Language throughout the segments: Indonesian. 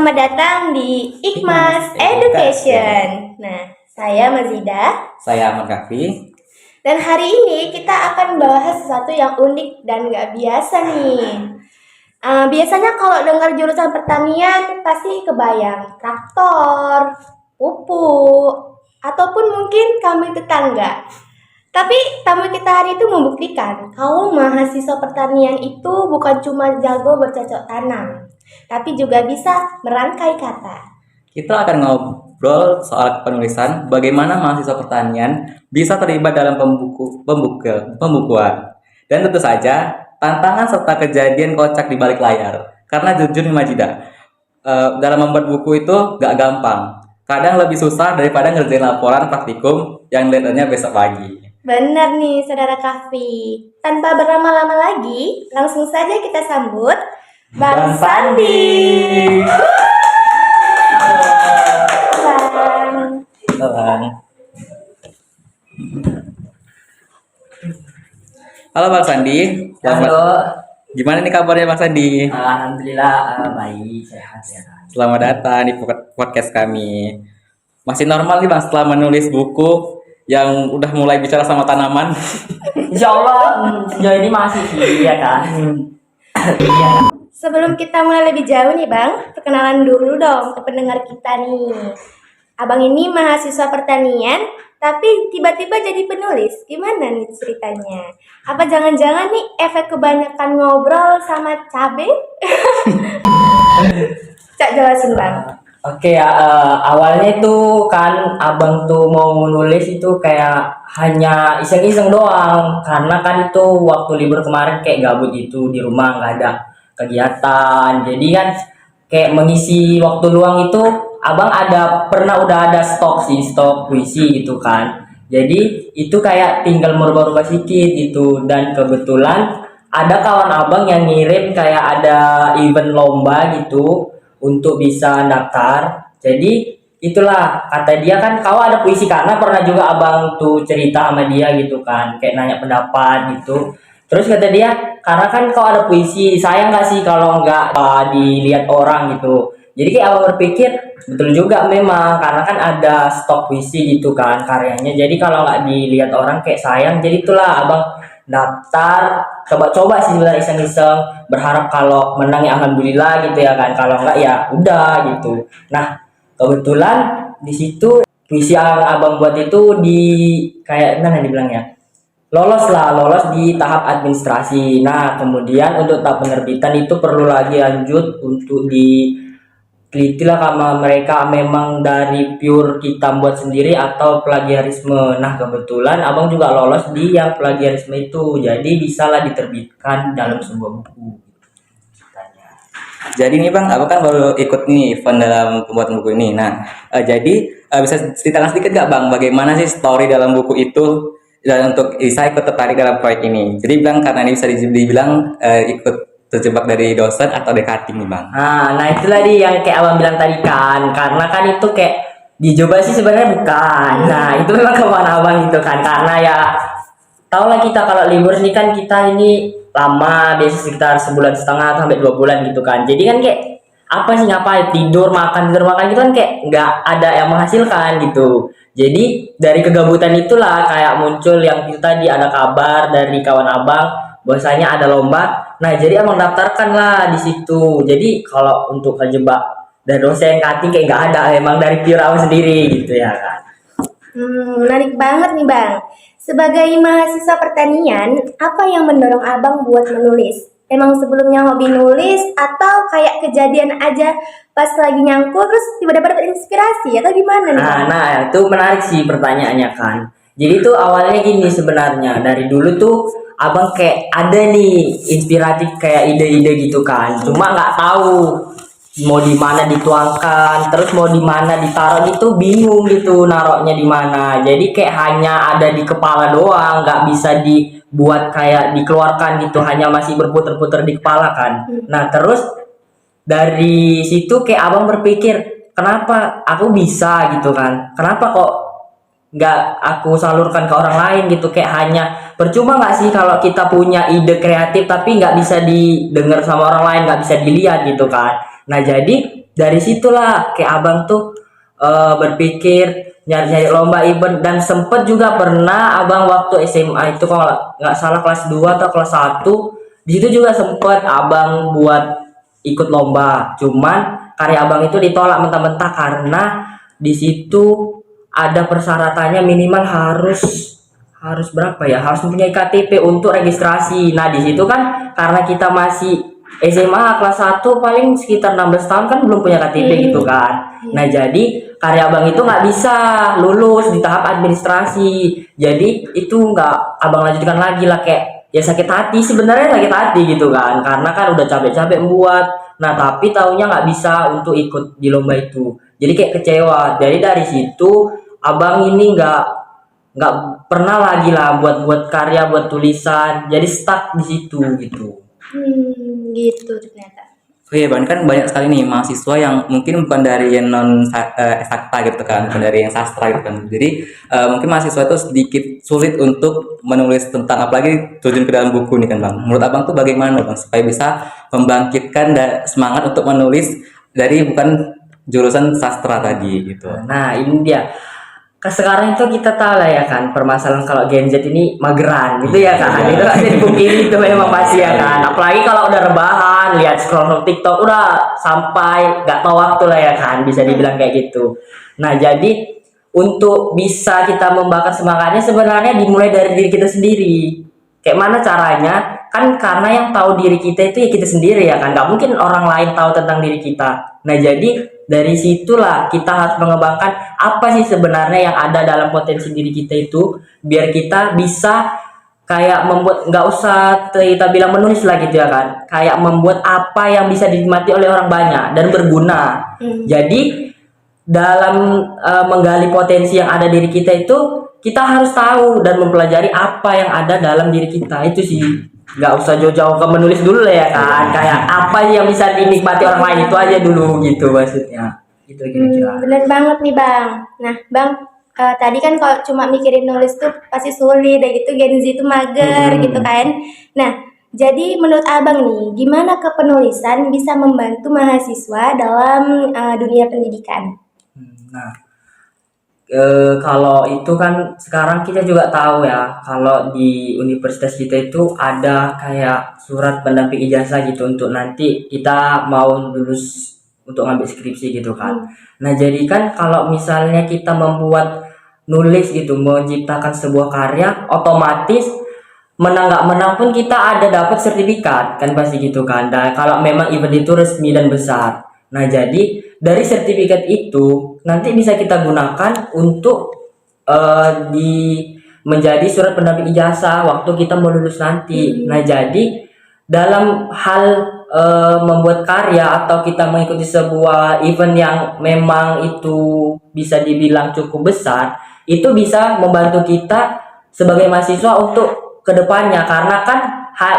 Selamat datang di Ikmas Education. Nah, saya Mazida. Saya Ahmad Kafi. Dan hari ini kita akan bahas sesuatu yang unik dan gak biasa nih. Biasanya kalau dengar jurusan pertanian pasti kebayang traktor, pupuk, ataupun mungkin kami tetangga. Tapi tamu kita hari itu membuktikan kalau mahasiswa pertanian itu bukan cuma jago bercocok tanam, tapi juga bisa merangkai kata. Kita akan ngobrol soal penulisan, bagaimana mahasiswa pertanian bisa terlibat dalam pembukuan. Dan tentu saja, tantangan serta kejadian kocak di balik layar. Karena jujur nih Majida, dalam membuat buku itu gak gampang. Kadang lebih susah daripada ngerjain laporan praktikum yang deadline-nya besok pagi. Benar nih, Saudara Kahfi. Tanpa berlama-lama lagi, langsung saja kita sambut Bang Sandi. Bang. Halo Bang Sandi. Halo. Gimana nih kabarnya Bang Sandi? Alhamdulillah baik, sehat ya. Selamat datang di podcast kami. Masih normal nih Bang setelah menulis buku yang udah mulai bicara sama tanaman. Insya Allah sejauh ini masih sih ya kan. Iya. Sebelum kita mulai lebih jauh nih Bang, perkenalan dulu dong ke pendengar kita nih. Abang ini mahasiswa pertanian, tapi tiba-tiba jadi penulis. Gimana nih ceritanya? Apa jangan-jangan nih efek kebanyakan ngobrol sama cabe? Cak jelasin Bang. Oke ya, awalnya itu kan abang tuh mau nulis itu kayak hanya iseng-iseng doang. Karena kan itu waktu libur kemarin kayak gabut gitu di rumah, nggak ada kegiatan. Jadi kan kayak mengisi waktu luang itu abang udah ada stok puisi gitu kan. Jadi itu kayak tinggal merubah-rubah sedikit gitu. Dan kebetulan ada kawan abang yang ngirim kayak ada event lomba gitu untuk bisa daftar. Jadi itulah kata dia kan kau ada puisi, karena pernah juga abang tuh cerita sama dia gitu kan, kayak nanya pendapat gitu. Terus kata dia, karena kan kau ada puisi, sayang gak sih kalau nggak dilihat orang gitu. Jadi kayak abang berpikir betul juga memang, karena kan ada stok puisi gitu kan karyanya. Jadi kalau nggak dilihat orang kayak sayang. Jadi itulah abang daftar, coba-coba sih sebenarnya iseng-iseng, berharap kalau menang ya alhamdulillah gitu ya kan, kalau enggak ya udah gitu. Nah kebetulan di situ puisi yang abang buat itu di kayak mana dibilangnya, lolos di tahap administrasi. Nah kemudian untuk tahap penerbitan itu perlu lagi lanjut untuk teliti lah sama mereka memang dari pure kita buat sendiri atau plagiarisme. Nah kebetulan abang juga lolos di yang plagiarisme itu, jadi bisalah diterbitkan dalam sebuah buku. Jadi nih Bang, abang kan baru ikut nih event dalam pembuatan buku ini. Nah, jadi bisa ceritakan sedikit gak Bang, bagaimana sih story dalam buku itu dan untuk saya ikut tertarik dalam proyek ini. Jadi Bang, karena ini bisa dibilang ikut terjebak dari dosen atau dari cutting nih Bang. Nah itulah dia yang kayak abang bilang tadi kan, karena kan itu kayak dicoba sih sebenarnya bukan. Nah itu memang kemana abang gitu kan, karena ya tau lah kita kalau libur nih kan kita ini lama, biasa sekitar sebulan setengah sampai 2 bulan gitu kan. Jadi kan kayak apa sih, ngapain tidur makan gitu kan, kayak nggak ada yang menghasilkan gitu. Jadi dari kegabutan itulah kayak muncul yang itu tadi, ada kabar dari kawan abang bahwasanya ada lomba. Nah jadi abang daftarkan lah di situ. Jadi kalau untuk kejebak dan dosen cutting kayak nggak ada, emang dari pure abang sendiri gitu ya kan. Menarik banget nih Bang. Sebagai mahasiswa pertanian, apa yang mendorong Abang buat menulis? Emang sebelumnya hobi nulis atau kayak kejadian aja pas lagi nyangkut terus tiba-tiba dapat inspirasi atau gimana nih Bang? Nah itu menarik sih pertanyaannya kan. Jadi tuh awalnya gini sebenarnya, dari dulu tuh abang kayak ada nih inspiratif kayak ide-ide gitu kan. Cuma nggak tahu mau di mana dituangkan, terus mau di mana ditaruh gitu, bingung gitu naroknya di mana. Jadi kayak hanya ada di kepala doang, nggak bisa dibuat kayak dikeluarkan gitu, hanya masih berputar-putar di kepala kan. Nah terus dari situ kayak abang berpikir, kenapa aku bisa gitu kan, kenapa kok nggak aku salurkan ke orang lain gitu. Kayak hanya percuma nggak sih kalau kita punya ide kreatif tapi nggak bisa didengar sama orang lain, nggak bisa dilihat gitu kan. Nah jadi dari situlah kayak abang tuh berpikir nyari-nyari lomba event, dan sempet juga pernah abang waktu SMA itu kalau nggak salah kelas 2 atau kelas 1 di situ juga sempet abang buat ikut lomba, cuman karya abang itu ditolak mentah-mentah karena di situ ada persyaratannya minimal harus harus berapa ya, harus mempunyai KTP untuk registrasi. Nah di situ kan karena kita masih SMA kelas 1 paling sekitar 16 tahun kan belum punya KTP gitu kan. Nah jadi karya abang itu nggak bisa lulus di tahap administrasi, jadi itu nggak abang lanjutkan lagi lah, kayak ya sakit hati, sebenarnya sakit hati gitu kan, karena kan udah capek-capek membuat, nah tapi taunya nggak bisa untuk ikut di lomba itu, jadi kayak kecewa. Jadi dari situ abang ini nggak pernah lagi lah buat karya, buat tulisan, jadi stuck di situ gitu. Gitu ternyata. Oh iya Bang, kan banyak sekali nih mahasiswa yang mungkin bukan dari yang eksakta gitu kan, bukan dari yang sastra gitu kan. Jadi mungkin mahasiswa itu sedikit sulit untuk menulis tentang, apalagi terjun ke dalam buku nih kan Bang. Menurut Abang tuh bagaimana Bang supaya bisa membangkitkan semangat untuk menulis dari bukan jurusan sastra tadi gitu. Nah ini dia, sekarang itu kita tahu lah ya kan, permasalahan kalau Gen Z ini mageran gitu ya kan, itu kan jadi mungkin itu memang pasti ya kan, apalagi kalau udah rebahan lihat scroll TikTok udah sampai nggak tahu waktu lah ya kan, bisa dibilang kayak gitu. Nah jadi untuk bisa kita membakar semangatnya sebenarnya dimulai dari diri kita sendiri. Kayak mana caranya? Kan karena yang tahu diri kita itu ya kita sendiri ya kan, nggak mungkin orang lain tahu tentang diri kita. Nah jadi dari situlah kita harus mengembangkan apa sih sebenarnya yang ada dalam potensi diri kita itu, biar kita bisa kayak membuat, nggak usah kita bilang menulis lah gitu ya kan, kayak membuat apa yang bisa dinikmati oleh orang banyak dan berguna. Jadi dalam menggali potensi yang ada diri kita itu, kita harus tahu dan mempelajari apa yang ada dalam diri kita itu sih, nggak usah jauh-jauh ke menulis dulu lah ya kan, kayak apa yang bisa dinikmati orang lain itu aja dulu gitu maksudnya, itu kira-kira. Bener banget nih Bang. Nah Bang, tadi kan kalau cuma mikirin nulis tuh pasti sulit, dan gitu Gen Z itu mager gitu kan. Nah, jadi menurut Abang nih, gimana kepenulisan bisa membantu mahasiswa dalam dunia pendidikan? Nah, kalau itu kan sekarang kita juga tahu ya, kalau di universitas kita itu ada kayak surat pendamping ijazah gitu untuk nanti kita mau lulus untuk ngambil skripsi gitu kan. Nah jadi kan kalau misalnya kita membuat nulis gitu, menciptakan sebuah karya, otomatis menang nggak menang pun kita ada dapat sertifikat kan pasti gitu kan. Dan kalau memang event itu resmi dan besar, nah jadi dari sertifikat itu nanti bisa kita gunakan untuk di menjadi surat pendamping ijazah waktu kita mau lulus nanti. Nah jadi dalam hal membuat karya atau kita mengikuti sebuah event yang memang itu bisa dibilang cukup besar, itu bisa membantu kita sebagai mahasiswa untuk kedepannya, karena kan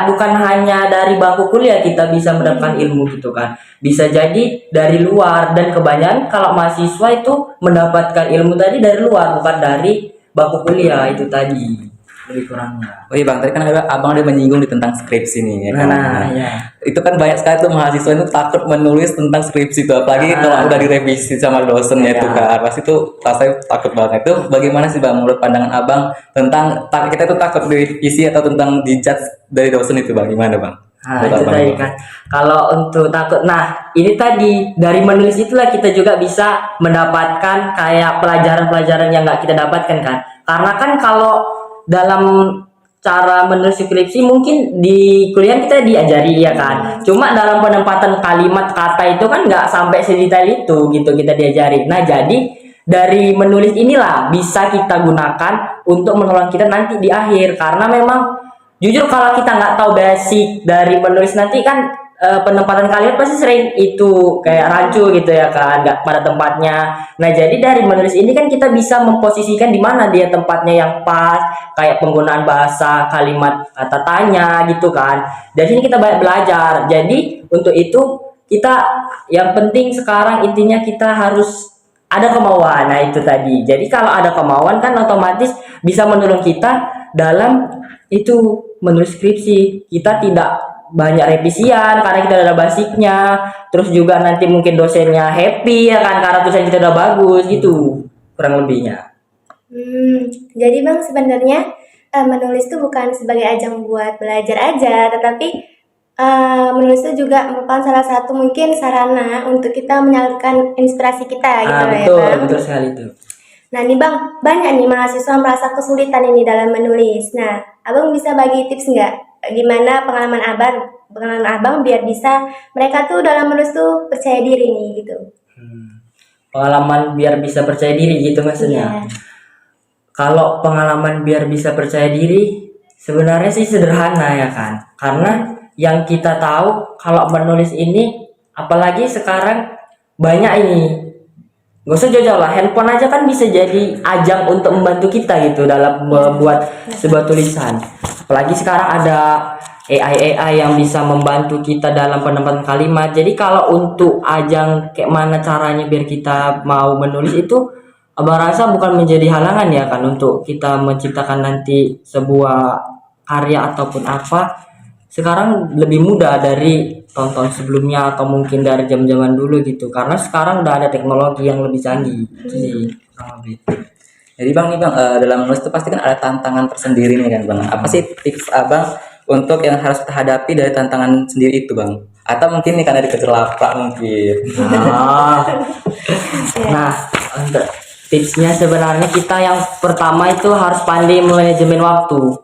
bukan hanya dari bangku kuliah kita bisa mendapatkan ilmu gitu kan, bisa jadi dari luar, dan kebanyakan kalau mahasiswa itu mendapatkan ilmu tadi dari luar bukan dari bangku kuliah itu tadi lebih kurangnya. Oh iya Bang, tadi kan Abang ada menyinggung di tentang skripsi nih ya kan. Nah, ya. Itu kan banyak sekali tuh mahasiswa itu takut menulis tentang skripsi itu, apalagi kalau udah direvisi sama dosennya itu kan, pasti tuh rasanya takut banget. Itu bagaimana sih Bang menurut pandangan Abang tentang kita tuh takut direvisi atau tentang dijudge dari dosen itu Bang, gimana Bang? Nah itu tadi kan, kalau untuk takut, nah ini tadi dari menulis itulah kita juga bisa mendapatkan kayak pelajaran-pelajaran yang nggak kita dapatkan kan, karena kan kalau dalam cara menulis skripsi mungkin di kuliah kita diajari ya kan, cuma dalam penempatan kalimat kata itu kan nggak sampai sedetail itu gitu kita diajari. Nah jadi dari menulis inilah bisa kita gunakan untuk menolong kita nanti di akhir, karena memang jujur kalau kita nggak tahu basic dari menulis nanti kan penempatan kalimat pasti sering itu kayak rancu gitu ya kan, nggak pada tempatnya. Nah jadi dari menulis ini kan kita bisa memposisikan di mana dia tempatnya yang pas, kayak penggunaan bahasa kalimat kata tanya gitu kan. Dari sini kita banyak belajar. Jadi untuk itu kita yang penting sekarang intinya kita harus ada kemauan. Nah itu tadi, jadi kalau ada kemauan kan otomatis bisa menolong kita dalam itu menulis skripsi. Kita tidak banyak revisian karena kita udah ada basicnya, terus juga nanti mungkin dosennya happy ya kan karena tulisan kita udah bagus gitu kurang lebihnya. Jadi Bang sebenarnya menulis itu bukan sebagai ajang buat belajar aja, tetapi menulis itu juga merupakan salah satu mungkin sarana untuk kita menyalurkan inspirasi kita gitu lah ya Betul, Bang. betul sekali itu. Nah nih Bang, banyak nih mahasiswa merasa kesulitan ini dalam menulis. Nah, Abang bisa bagi tips nggak? Gimana pengalaman Abang biar bisa mereka tuh dalam menulis tuh percaya diri nih gitu. Pengalaman biar bisa percaya diri gitu maksudnya. Iya. Kalau pengalaman biar bisa percaya diri sebenarnya sih sederhana ya kan. Karena yang kita tahu kalau menulis ini apalagi sekarang banyak ini. Gak usah jauh-jauh lah, handphone aja kan bisa jadi ajang untuk membantu kita gitu dalam membuat sebuah tulisan. Apalagi sekarang ada AI yang bisa membantu kita dalam penempatan kalimat. Jadi kalau untuk ajang kayak mana caranya biar kita mau menulis itu, abang rasa bukan menjadi halangan ya kan untuk kita menciptakan nanti sebuah karya ataupun apa. Sekarang lebih mudah dari tonton sebelumnya atau mungkin dari zaman-zaman dulu gitu karena sekarang udah ada teknologi yang lebih canggih itu sih kurang lebih. Jadi Bang nih Bang, dalam menulis itu pasti kan ada tantangan tersendiri nih kan Bang. Apa sih tips Abang untuk yang harus kita hadapi dari tantangan sendiri itu Bang? Atau mungkin nih karena dikejar lapak mungkin. Nah untuk tipsnya sebenarnya kita yang pertama itu harus pandai manajemen waktu.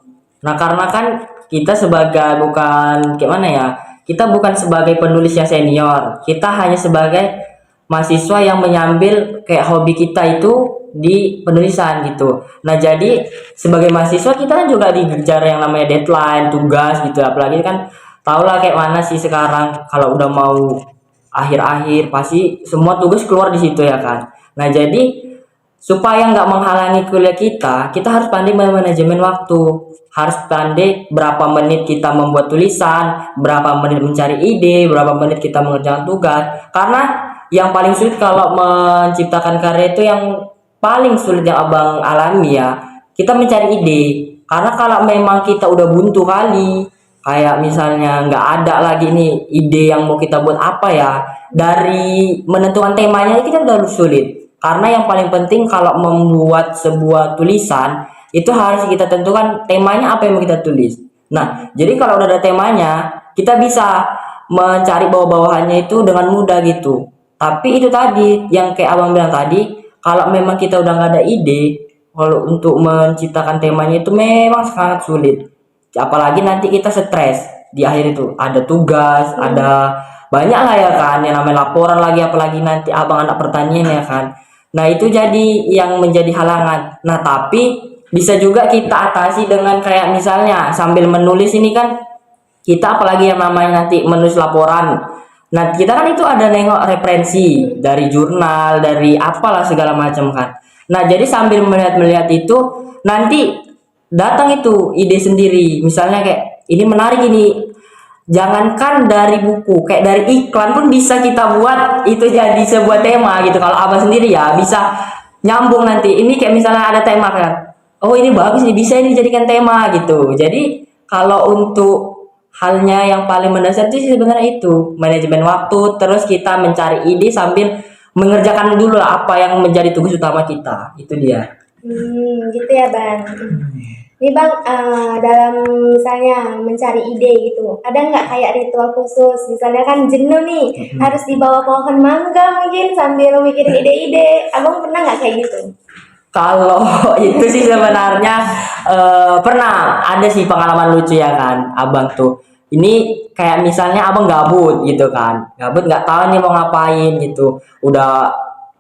Nah karena kan kita sebagai bukan gimana ya, kita bukan sebagai penulis yang senior, kita hanya sebagai mahasiswa yang menyambil kayak hobi kita itu di penulisan gitu. Nah jadi sebagai mahasiswa kita kan juga dikejar yang namanya deadline, tugas gitu. Apalagi kan tau lah kayak mana sih sekarang kalau udah mau akhir-akhir pasti semua tugas keluar di situ ya kan. Nah jadi supaya nggak menghalangi kuliah kita harus pandai manajemen waktu, harus pandai berapa menit kita membuat tulisan, berapa menit mencari ide, berapa menit kita mengerjakan tugas. Karena yang paling sulit kalau menciptakan karya itu yang paling sulit yang abang alami ya, kita mencari ide. Karena kalau memang kita udah buntu kali, kayak misalnya nggak ada lagi nih ide yang mau kita buat apa ya, dari menentukan temanya kita udah sulit. Karena yang paling penting kalau membuat sebuah tulisan itu harus kita tentukan temanya apa yang mau kita tulis. Nah, jadi kalau udah ada temanya, kita bisa mencari bawah-bawahannya itu dengan mudah gitu. Tapi itu tadi yang kayak abang bilang tadi, kalau memang kita udah nggak ada ide, kalau untuk menciptakan temanya itu memang sangat sulit. Apalagi nanti kita stres di akhir itu ada tugas, ada banyak lah ya kan, yang namanya laporan lagi, apalagi nanti abang anak pertanian ya kan. Nah itu jadi yang menjadi halangan. Nah tapi bisa juga kita atasi dengan kayak misalnya sambil menulis ini kan kita apalagi yang namanya nanti menulis laporan. Nah kita kan itu ada nengok referensi dari jurnal, dari apalah segala macam kan. Nah jadi sambil melihat-melihat itu nanti datang itu ide sendiri. Misalnya kayak ini menarik ini. Jangankan dari buku, kayak dari iklan pun bisa kita buat itu jadi sebuah tema gitu. Kalau abang sendiri ya bisa nyambung nanti. Ini kayak misalnya ada tema kan. Oh ini bagus nih, bisa ini dijadikan tema gitu. Jadi kalau untuk halnya yang paling mendasar itu sebenarnya itu manajemen waktu. Terus kita mencari ide sambil mengerjakan dulu lah apa yang menjadi tugas utama kita. Itu dia. Gitu ya Bang. Nih Bang, dalam misalnya mencari ide gitu, ada nggak kayak ritual khusus? Misalnya kan jenuh nih, harus di bawah pohon mangga mungkin sambil mikirin ide-ide. Abang pernah nggak kayak gitu? Kalau itu sih sebenarnya pernah ada sih pengalaman lucu ya kan, abang tuh. Ini kayak misalnya abang gabut gitu kan, gabut nggak tahu nih mau ngapain gitu. Udah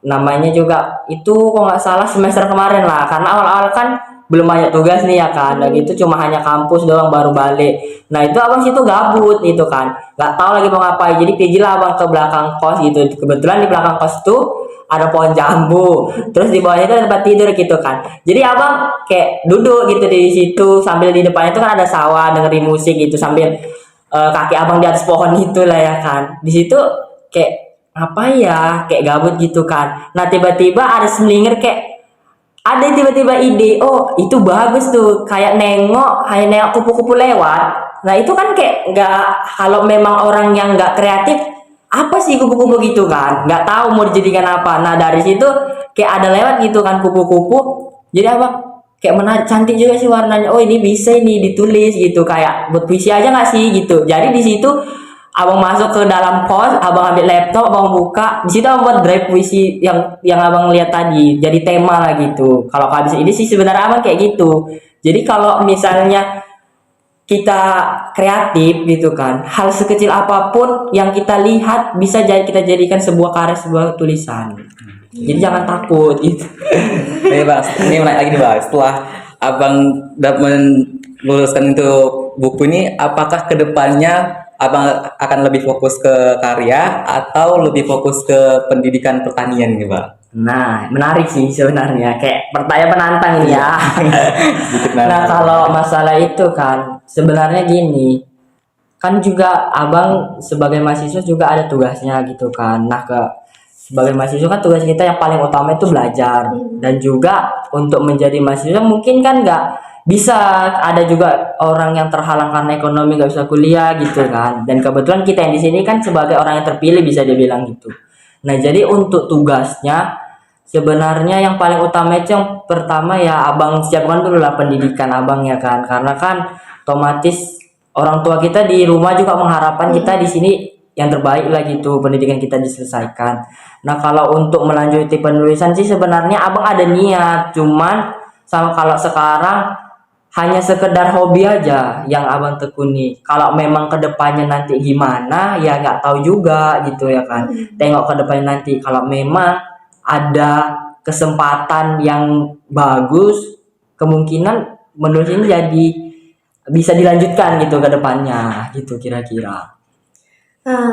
namanya juga itu kok nggak salah semester kemarin lah, karena awal-awal kan belum banyak tugas nih ya kan, dan itu cuma hanya kampus doang baru balik. Nah itu abang situ gabut gitu kan, nggak tahu lagi mau ngapain. Jadi pergilah abang ke belakang kos gitu. Kebetulan di belakang kos tuh ada pohon jambu, terus di bawahnya itu ada tempat tidur gitu kan. Jadi abang kayak duduk gitu di situ sambil di depannya itu kan ada sawah, dengerin musik gitu sambil kaki abang di atas pohon itu lah ya kan. Di situ kayak apa ya, kayak gabut gitu kan. Nah tiba-tiba ada selinger kayak ada tiba-tiba ide, oh itu bagus tuh, kayak nengok kupu-kupu lewat, Nah itu kan kayak nggak, kalau memang orang yang nggak kreatif, apa sih kupu-kupu gitu kan, nggak tahu mau dijadikan apa. Nah dari situ kayak ada lewat gitu kan kupu-kupu, jadi apa, kayak menarik, cantik juga sih warnanya, oh ini bisa ini ditulis gitu, kayak buat puisi aja nggak sih gitu. Jadi di situ abang masuk ke dalam kos, abang ambil laptop, abang buka, di situ abang buat drive puisi yang abang lihat tadi, jadi tema lah gitu. Kalau habis ini sih sebenarnya abang kayak gitu. Jadi kalau misalnya kita kreatif gitu kan, hal sekecil apapun yang kita lihat bisa jadi kita jadikan sebuah karya, sebuah tulisan. Jadi jangan takut gitu. Nih bang, ini menarik lagi nih bang. Setelah abang dapat meluluskan itu buku ini, apakah kedepannya abang akan lebih fokus ke karya atau lebih fokus ke pendidikan pertanian nih bang? Nah, menarik sih sebenarnya, kayak pertanyaan penantang ini ya. Sedikit Nah, nanya. kalau masalah itu kan sebenarnya gini, kan juga abang sebagai mahasiswa juga ada tugasnya gitu kan. Nah, sebagai mahasiswa kan tugas kita yang paling utama itu belajar, dan juga untuk menjadi mahasiswa mungkin kan nggak bisa, ada juga orang yang terhalang karena ekonomi nggak bisa kuliah gitu kan. Dan kebetulan kita yang di sini kan sebagai orang yang terpilih bisa dibilang gitu. Nah, jadi untuk tugasnya sebenarnya yang paling utama itu, yang pertama ya abang siapkan dulu lah pendidikan abang ya kan, karena kan otomatis orang tua kita di rumah juga mengharapkan kita di sini yang terbaik lah gitu, pendidikan kita diselesaikan. Nah kalau untuk melanjuti penulisan sih sebenarnya abang ada niat, cuman sama kalau sekarang hanya sekedar hobi aja yang abang tekuni. Kalau memang kedepannya nanti gimana ya nggak tahu juga gitu ya kan. Tengok kedepannya nanti, kalau memang ada kesempatan yang bagus, kemungkinan menulis ini jadi bisa dilanjutkan gitu ke depannya gitu kira-kira.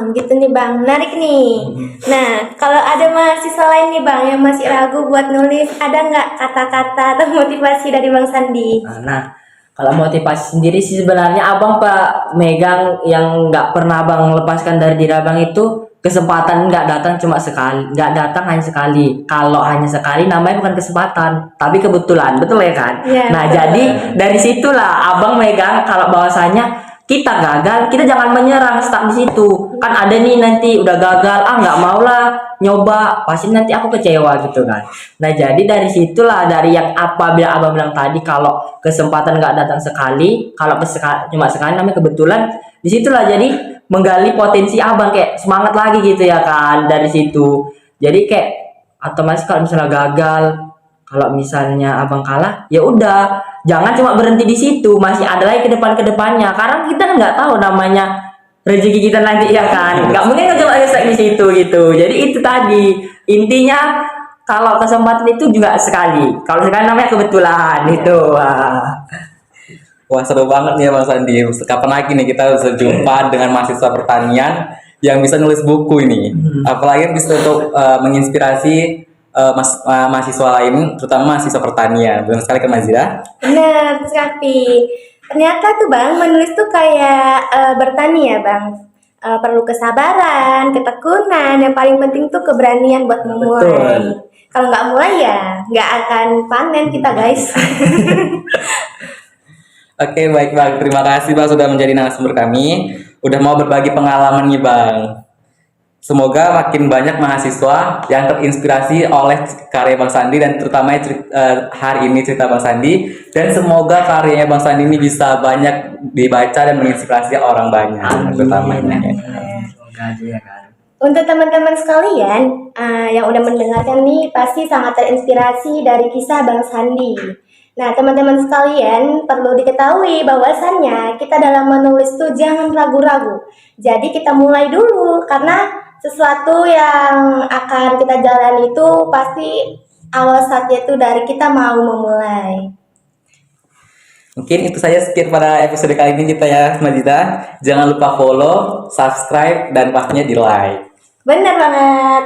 Gitu nih Bang, menarik nih. Nah, kalau ada mahasiswa lain nih Bang yang masih ragu buat nulis, ada nggak kata-kata atau motivasi dari Bang Sandi? Nah, kalau motivasi sendiri sih sebenarnya abang pak megang yang nggak pernah abang lepaskan dari diri abang itu, kesempatan nggak datang cuma sekali, nggak datang hanya sekali. Kalau hanya sekali namanya bukan kesempatan, tapi kebetulan, betul ya kan? Iya, Nah, betul. jadi dari situlah abang megang kalau bahwasanya kita gagal, kita jangan menyerang, stuck di situ. Kan ada nih nanti udah gagal, nggak mau lah nyoba, pasti nanti aku kecewa gitu kan. Nah jadi dari situlah, dari yang apabila abang bilang tadi, kalau kesempatan nggak datang sekali, kalau cuma sekali namanya kebetulan, disitulah jadi menggali potensi abang, kayak semangat lagi gitu ya kan dari situ. Jadi kayak otomatis kalau misalnya gagal, kalau misalnya abang kalah, ya udah jangan cuma berhenti di situ, masih ada lagi ke depannya, karena kita nggak tahu namanya rezeki kita nanti ya kan, nggak mungkin kan cuma selesai di situ gitu. Jadi itu tadi intinya, kalau kesempatan itu juga sekali, kalau sekali namanya kebetulan itu. Wah seru banget nih ya Bang Sandi. Kapan lagi nih kita bisa jumpa dengan mahasiswa pertanian yang bisa nulis buku ini. Apalagi bisa untuk menginspirasi mahasiswa lain, terutama mahasiswa pertanian. Benar sekali kan Mazira? Benar sekali. Ternyata tuh Bang, menulis tuh kayak bertani ya Bang. Perlu kesabaran, ketekunan, yang paling penting tuh keberanian buat memulai. Betul. Kalau nggak mulai ya nggak akan panen kita guys. Oke baik Bang, terima kasih Bang sudah menjadi narasumber kami. Udah mau berbagi pengalaman nih Bang. Semoga makin banyak mahasiswa yang terinspirasi oleh karya Bang Sandi dan terutama hari ini cerita Bang Sandi, dan semoga karyanya Bang Sandi ini bisa banyak dibaca dan menginspirasi orang banyak terutamanya. Semoga aja ya kan. Untuk teman-teman sekalian yang udah mendengarkan nih pasti sangat terinspirasi dari kisah Bang Sandi. Nah, teman-teman sekalian perlu diketahui bahwasannya kita dalam menulis tuh jangan ragu-ragu. Jadi kita mulai dulu, karena sesuatu yang akan kita jalani itu pasti awal saatnya itu dari kita mau memulai. Mungkin itu saja sekian pada episode kali ini kita ya Mazida. Jangan lupa follow, subscribe, dan pastinya di like. Benar banget.